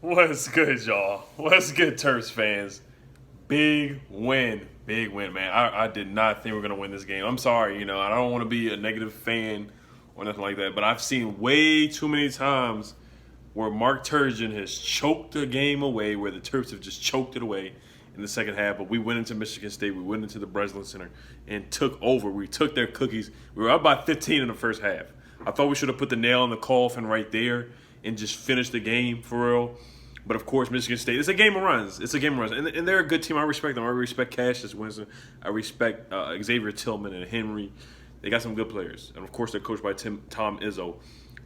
What's good, y'all? What's good, Terps fans? Big win, man. I did not think we were gonna win this game. I'm sorry, I don't want to be a negative fan or nothing like that, but I've seen way too many times where Mark Turgeon has choked the game away, where the Terps have just choked it away in the second half. But we went into Michigan State, we went into the Breslin Center and took over. We took their cookies. We were up by 15 in the first half. I thought we should have put the nail in the coffin right there and just finished the game for real. But of course, Michigan State, it's a game of runs. It's a game of runs. And they're a good team. I respect them. I respect Cassius Winston. I respect Xavier Tillman and Henry. They got some good players. And of course, they're coached by Tom Izzo.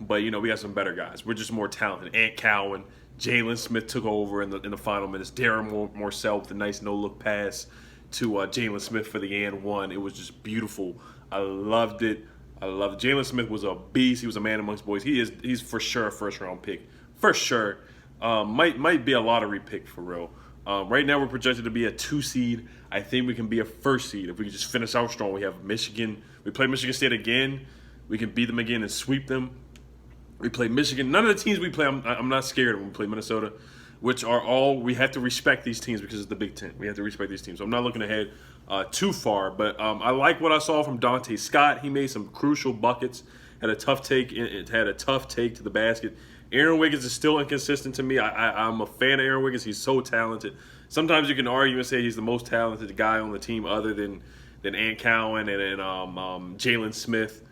But, we got some better guys. We're just more talented. Ant Cowan, Jalen Smith took over in the final minutes. Darren Morcell with a nice no-look pass to Jalen Smith for the and one. It was just beautiful. I loved it. Jalen Smith was a beast. He was a man amongst boys. He's for sure a first-round pick. For sure. Might be a lottery pick for real. Right now we're projected to be a 2 seed. I think we can be a 1st seed if we can just finish out strong. We have Michigan. We play Michigan State again. We can beat them again and sweep them. We play Michigan. None of the teams we play, I'm not scared of when we play Minnesota, which are all, we have to respect these teams because it's the Big Ten. We have to respect these teams. So I'm not looking ahead too far, but I like what I saw from Dante Scott. He made some crucial buckets. Had a tough take. It had a tough take to the basket. Aaron Wiggins is still inconsistent to me. I'm a fan of Aaron Wiggins. He's so talented. Sometimes you can argue and say he's the most talented guy on the team other than Ant Cowan and Jalen Smith.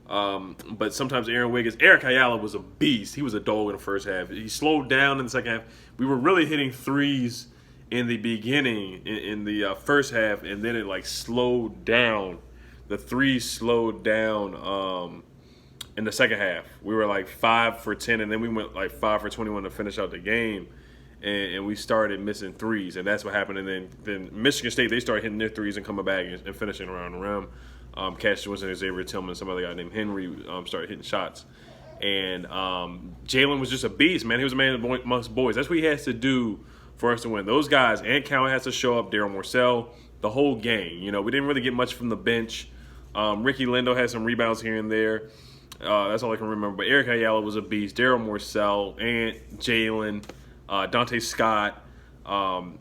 But sometimes Aaron Wiggins, Eric Ayala was a beast. He was a dog in the first half. He slowed down in the second half. We were really hitting threes in the beginning, in the first half, and then it slowed down. The threes slowed down in the second half. We were 5 for 10, and then we went 5 for 21 to finish out the game. And we started missing threes, and that's what happened. And then Michigan State, they started hitting their threes and coming back and finishing around the rim. Cassius Winston, Xavier Tillman, some other guy named Henry started hitting shots. And Jalen was just a beast, man. He was a man amongst boys. That's what he has to do for us to win. Those guys, Ant Cowan has to show up, Darren Morcell, the whole gang. We didn't really get much from the bench. Ricky Lindo had some rebounds here and there. That's all I can remember. But Eric Ayala was a beast. Darren Morcell, Ant, Jalen, Dante Scott.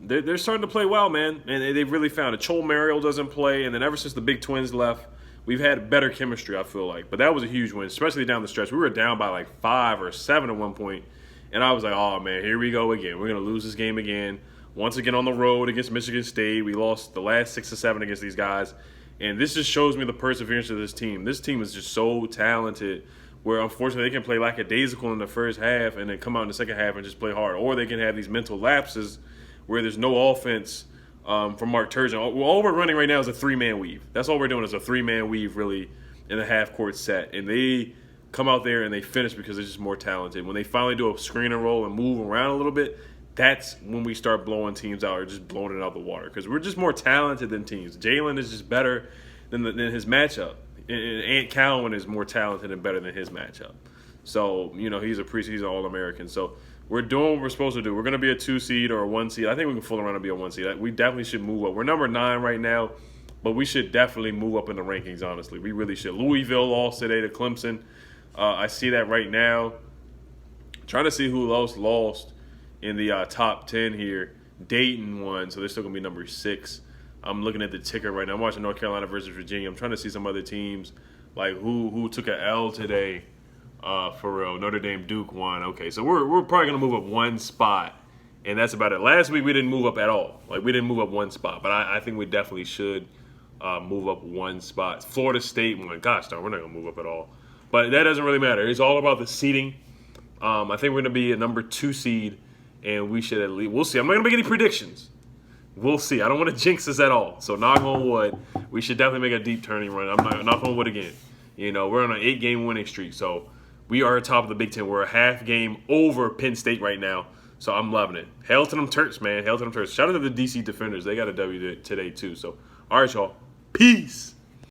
They're starting to play well, man, and they've really found it. Chol Mariel doesn't play, and then ever since the Big Twins left, we've had better chemistry, I feel like. But that was a huge win, especially down the stretch. We were down by 5 or 7 at one point, and I was like, oh, man, here we go again. We're going to lose this game again. Once again on the road against Michigan State. We lost the last 6 or 7 against these guys, and this just shows me the perseverance of this team. This team is just so talented where, unfortunately, they can play lackadaisical in the first half and then come out in the second half and just play hard. Or they can have these mental lapses where there's no offense from Mark Turgeon. All we're running right now is a 3-man weave. That's all we're doing is a 3-man weave, really, in a half-court set. And they come out there and they finish because they're just more talented. When they finally do a screen and roll and move around a little bit, that's when we start blowing teams out or just blowing it out the water because we're just more talented than teams. Jalen is just better than his matchup. And Ant Cowan is more talented and better than his matchup. So, he's a preseason All-American. So we're doing what we're supposed to do. We're going to be a 2 seed or a 1 seed. I think we can fool around and be a 1 seed. We definitely should move up. We're number 9 right now, but we should definitely move up in the rankings, honestly. We really should. Louisville lost today to Clemson. I see that right now. Trying to see who else lost in the top 10 here. Dayton won, so they're still going to be number 6. I'm looking at the ticker right now. I'm watching North Carolina versus Virginia. I'm trying to see some other teams, who took an L today. For real, Notre Dame, Duke won. Okay, so we're probably gonna move up 1 spot, and that's about it. Last week we didn't move up at all. We didn't move up 1 spot, but I think we definitely should move up 1 spot. Florida State won. Gosh darn, we're not gonna move up at all. But that doesn't really matter. It's all about the seeding. I think we're gonna be a number 2 seed, and we should at least. We'll see. I'm not gonna make any predictions. We'll see. I don't want to jinx us at all. So knock on wood. We should definitely make a deep turning run. I'm not knock on wood again. We're on an 8-game winning streak, so we are atop of the Big Ten. We're a half game over Penn State right now, so I'm loving it. Hail to them Terps, man. Hail to them Terps. Shout out to the DC Defenders. They got a W today, too. So, all right, y'all. Peace.